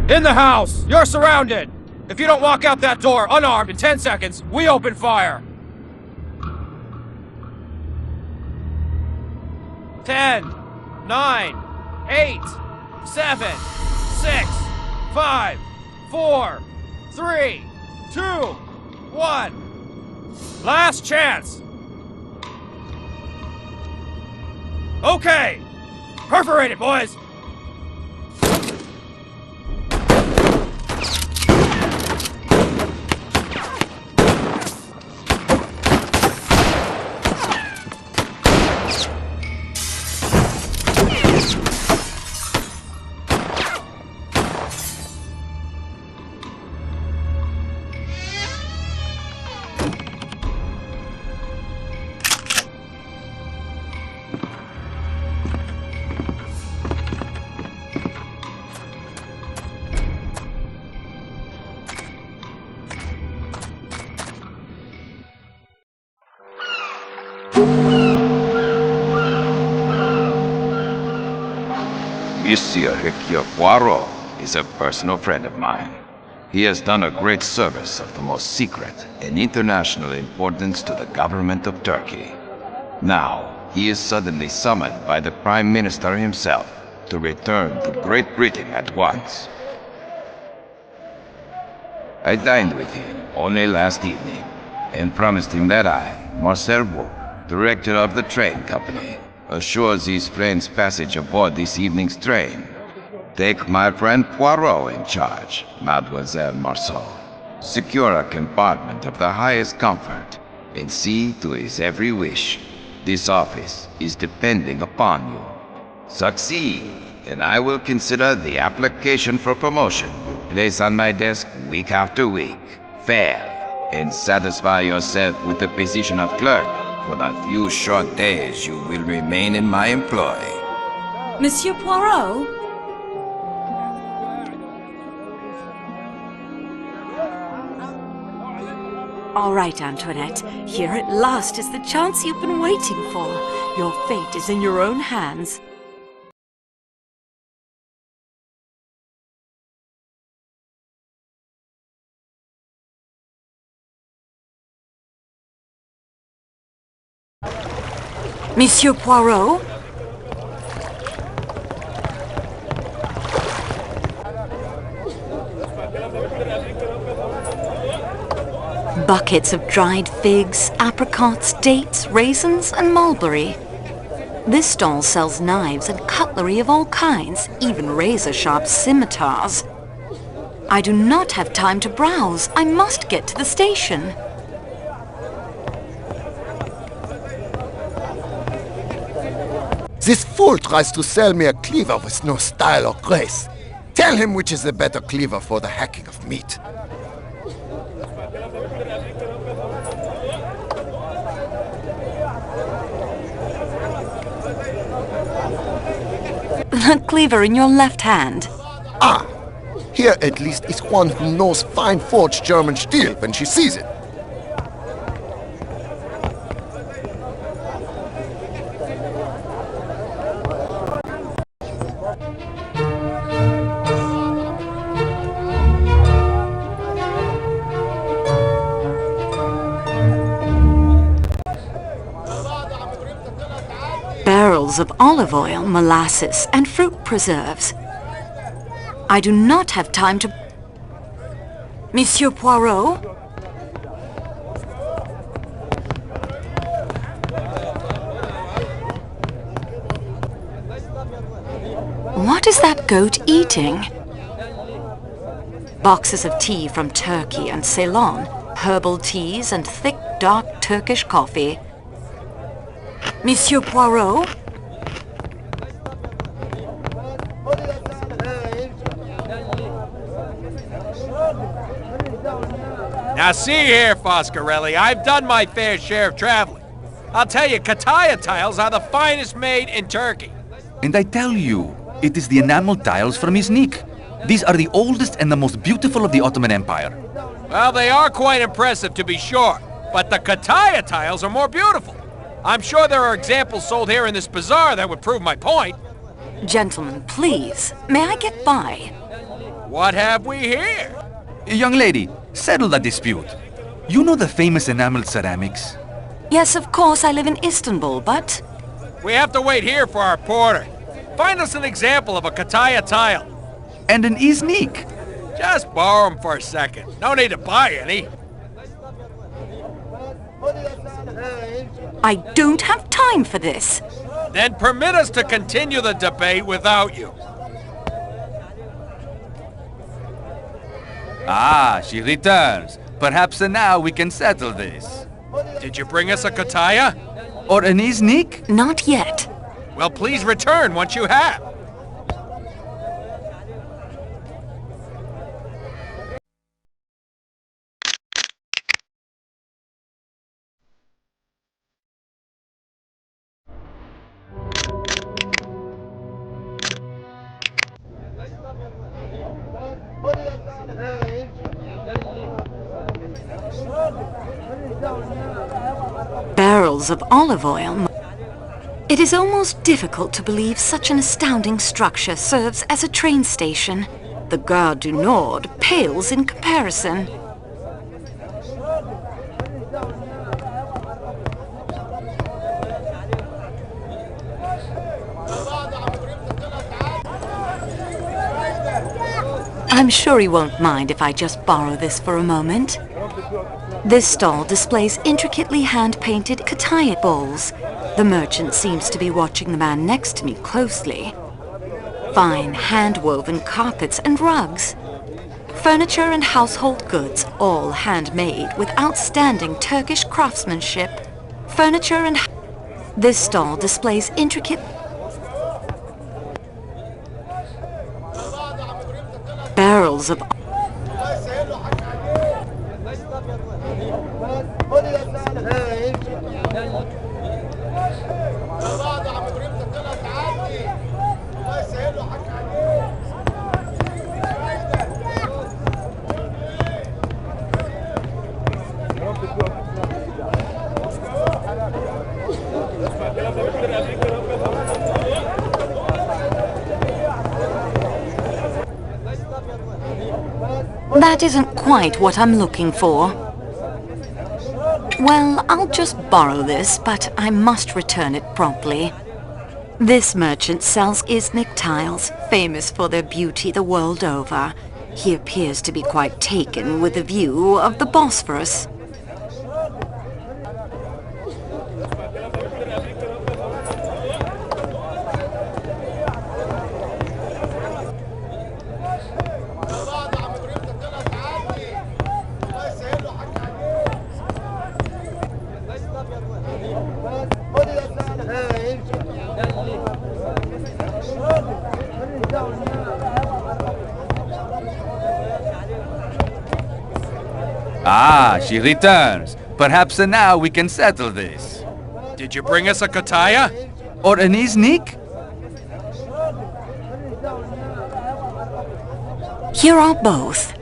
In the house! You're surrounded! If you don't walk out that door unarmed in 10 seconds, we open fire! 10, 9, 8, 7, 6, 5, 4, 3, 2, 1. Last chance! Okay! Perforate it, boys! Monsieur Hercule Poirot is a personal friend of mine. He has done a great service of the most secret and international importance to the government of Turkey. Now, he is suddenly summoned by the Prime Minister himself to return to Great Britain at once. I dined with him only last evening and promised him that I, Marcel Beau, director of the train company, assures his friend's passage aboard this evening's train. Take my friend Poirot in charge, Mademoiselle Marceau. Secure a compartment of the highest comfort, and see to his every wish. This office is depending upon you. Succeed, and I will consider the application for promotion placed on my desk week after week. Fail, and satisfy yourself with the position of clerk for the few short days you will remain in my employ. Monsieur Poirot? All right, Antoinette. Here at last is the chance you've been waiting for. Your fate is in your own hands. Monsieur Poirot? Buckets of dried figs, apricots, dates, raisins, and mulberry. This stall sells knives and cutlery of all kinds, even razor-sharp scimitars. I do not have time to browse. I must get to the station. This fool tries to sell me a cleaver with no style or grace. Tell him which is the better cleaver for the hacking of meat. The cleaver in your left hand. Ah! Here at least is one who knows fine forged German steel when she sees it. Barrels of olive oil, molasses, and fruit preserves. I do not have time to... Monsieur Poirot? What is that goat eating? Boxes of tea from Turkey and Ceylon, herbal teas and thick, dark Turkish coffee. Monsieur Poirot? Now see here, Foscarelli, I've done my fair share of traveling. I'll tell you, Kataya tiles are the finest made in Turkey. And I tell you, it is the enamel tiles from Iznik. These are the oldest and the most beautiful of the Ottoman Empire. Well, they are quite impressive, to be sure, but the Kataya tiles are more beautiful. I'm sure there are examples sold here in this bazaar that would prove my point. Gentlemen, please, may I get by? What have we here? Young lady, settle the dispute. You know the famous enameled ceramics? Yes, of course, I live in Istanbul, but... We have to wait here for our porter. Find us an example of a Kataya tile. And an Iznik. Just borrow them for a second. No need to buy any. I don't have time for this. Then permit us to continue the debate without you. Ah, she returns. Perhaps now we can settle this. Did you bring us a Kataya? Or an Iznik? Not yet. Well, please return once you have. Barrels of olive oil. It is almost difficult to believe such an astounding structure serves as a train station. The Gare du Nord pales in comparison. I'm sure he won't mind if I just borrow this for a moment. This stall displays intricately hand-painted Kataya bowls. The merchant seems to be watching the man next to me closely. Fine hand-woven carpets and rugs. Furniture and household goods, all handmade with outstanding Turkish craftsmanship. This stall displays intricate barrels of That isn't quite what I'm looking for. Well, I'll just borrow this, but I must return it promptly. This merchant sells Iznik tiles, famous for their beauty the world over. He appears to be quite taken with the view of the Bosphorus. Ah, she returns. Perhaps now we can settle this. Did you bring us a Kataya? Or an Iznik? Here are both.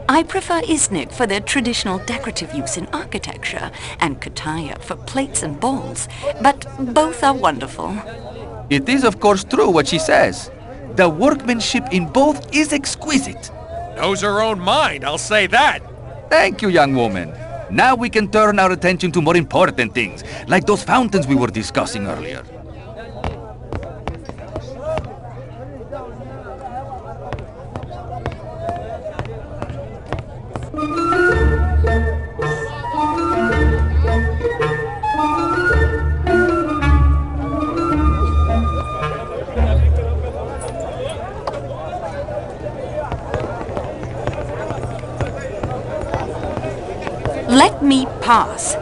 I prefer Iznik for their traditional decorative use in architecture and Kataya for plates and bowls, but both are wonderful. It is of course true what she says. The workmanship in both is exquisite. Knows her own mind, I'll say that. Thank you, young woman. Now we can turn our attention to more important things, like those fountains we were discussing earlier. Let me pass.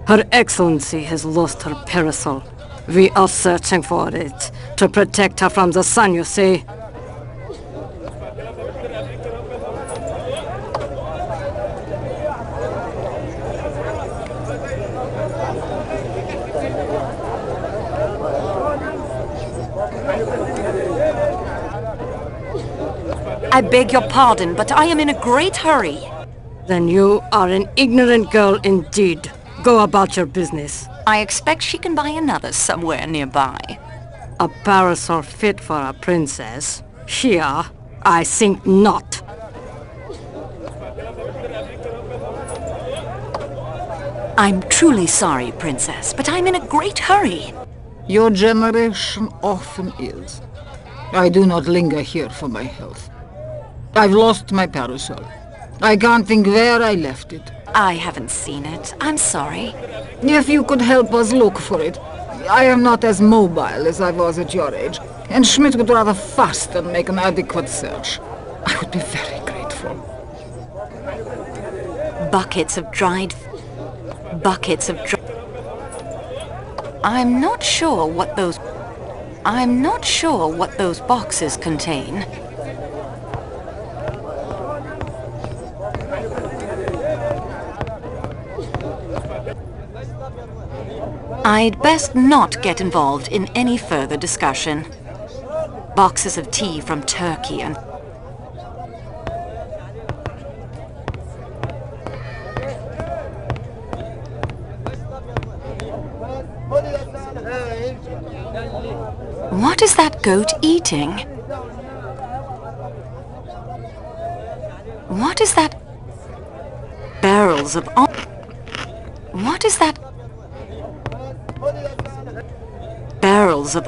Her Excellency has lost her parasol. We are searching for it to protect her from the sun, you see. I beg your pardon, but I am in a great hurry. Then you are an ignorant girl indeed. Go about your business. I expect she can buy another somewhere nearby. A parasol fit for a princess? Here, I think not. I'm truly sorry, Princess, but I'm in a great hurry. Your generation often is. I do not linger here for my health. I've lost my parasol. I can't think where I left it. I haven't seen it. I'm sorry. If you could help us look for it. I am not as mobile as I was at your age, and Schmidt would rather fast than make an adequate search. I would be very grateful. Buckets of dried... I'm not sure what those boxes contain. I'd best not get involved in any further discussion. Boxes of tea from Turkey and... What is that goat eating? What is that? Barrels of... What is that? Barrels of...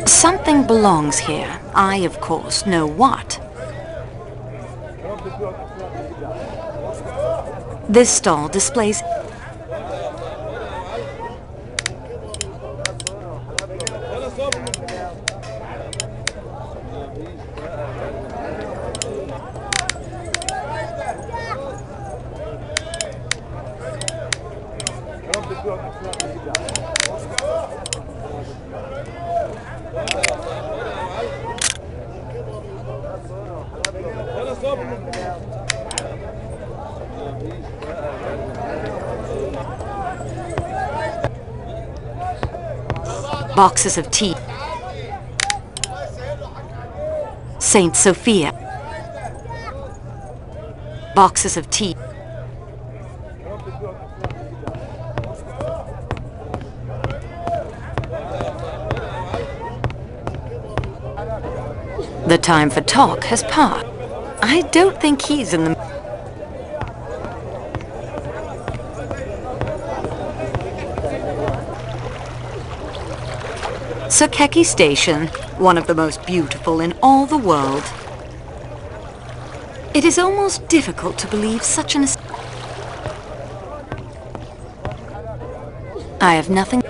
Something belongs here. I, of course, know what. This stall displays... boxes of tea. Saint Sophia. Boxes of tea. The time for talk has passed. I don't think he's in the... Sakeki Station, one of the most beautiful in all the world. It is almost difficult to believe such an... I have nothing...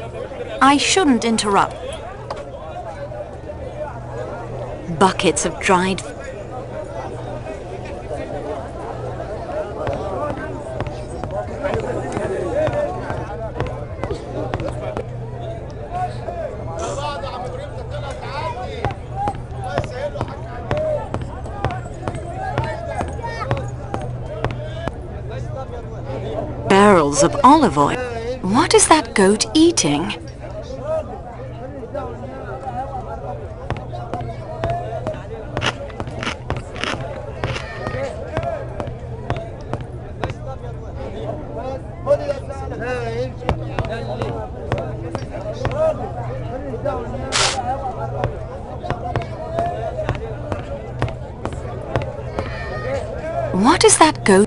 I shouldn't interrupt. Buckets of dried... barrels of olive oil. What is that goat eating? What is that goat?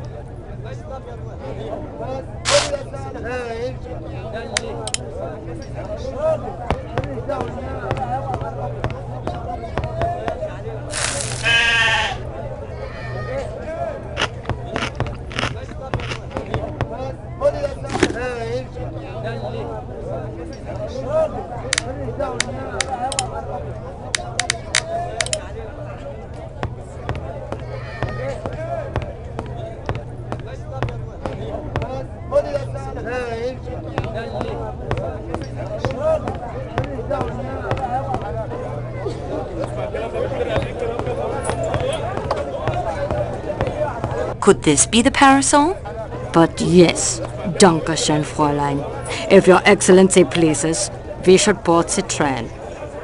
Could this be the parasol? But yes, Dankeschön, Fräulein. If your Excellency pleases, we should board the train.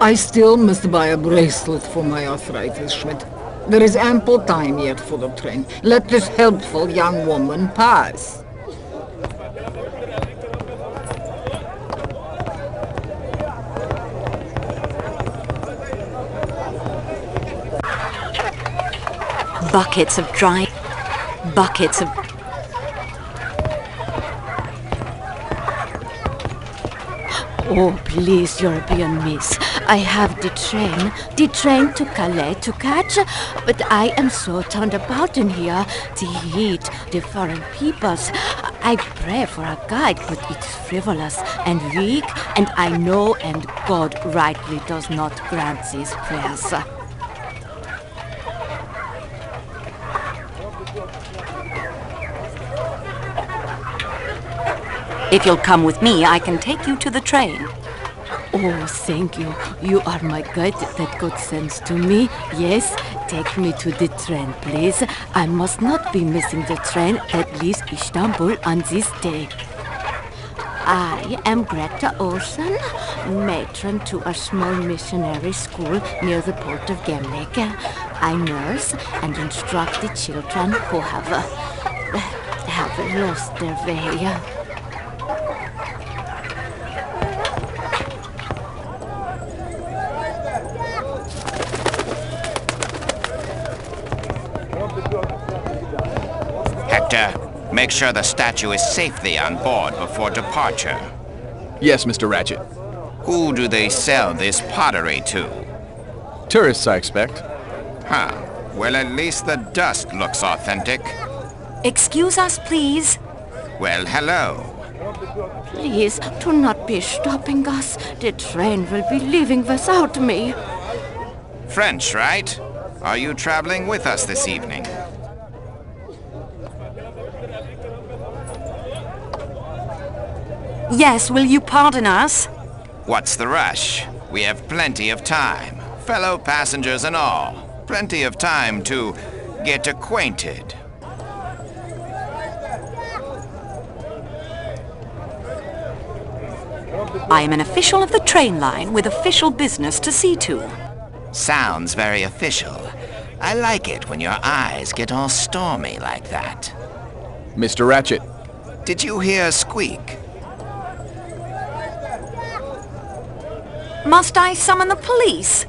I still must buy a bracelet for my arthritis, Schmidt. There is ample time yet for the train. Let this helpful young woman pass. Buckets of... Oh, please, European miss. I have the train to Calais to catch, but I am so turned about in here. The heat, the foreign peoples. I pray for a guide, but it's frivolous and weak, and I know, and God rightly does not grant these prayers. If you'll come with me, I can take you to the train. Oh, thank you. You are my guide that God sends to me. Yes, take me to the train, please. I must not be missing the train that leaves Istanbul on this day. I am Greta Olsen, matron to a small missionary school near the port of Gemlik. I nurse and instruct the children who have lost their way. Hector, make sure the statue is safely on board before departure. Yes, Mr. Ratchet. Who do they sell this pottery to? Tourists, I expect. Huh. Well, at least the dust looks authentic. Excuse us, please. Well, hello. Please, do not be stopping us. The train will be leaving without me. French, right? Are you traveling with us this evening? Yes, will you pardon us? What's the rush? We have plenty of time. Fellow passengers and all. Plenty of time to get acquainted. I am an official of the train line with official business to see to. Sounds very official. I like it when your eyes get all stormy like that. Mr. Ratchet. Did you hear a squeak? Must I summon the police?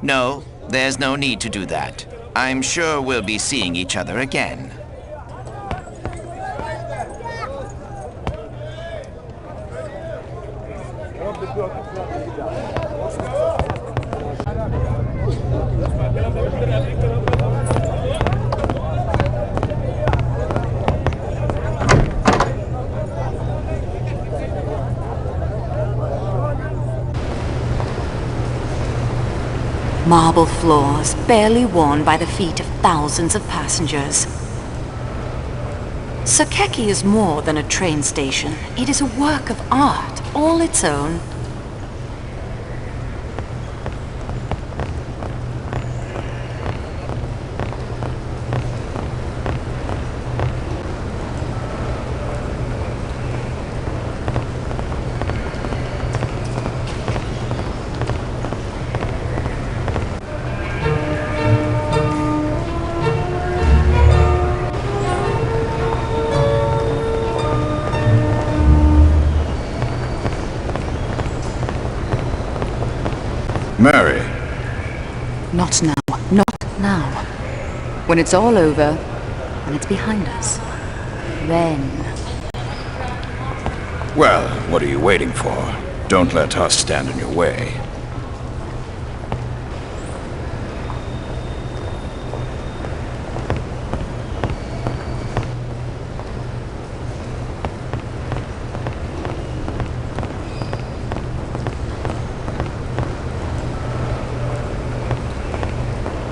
No, there's no need to do that. I'm sure we'll be seeing each other again. Marble floors, barely worn by the feet of thousands of passengers. Sakeki is more than a train station. It is a work of art, all its own. Mary. Not now, not now. When it's all over, when it's behind us, then... Well, what are you waiting for? Don't let us stand in your way.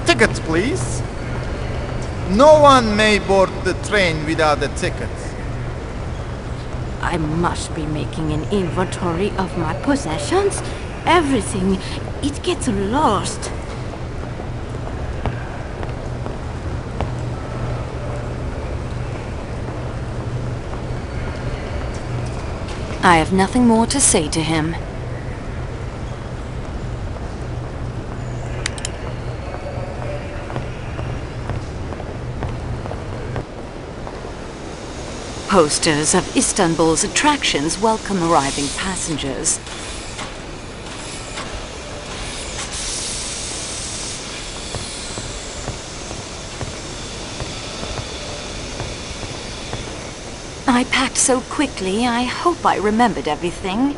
Tickets, please. No one may board the train without a ticket. I must be making an inventory of my possessions. Everything. It gets lost. I have nothing more to say to him. Posters of Istanbul's attractions welcome arriving passengers. I packed so quickly, I hope I remembered everything.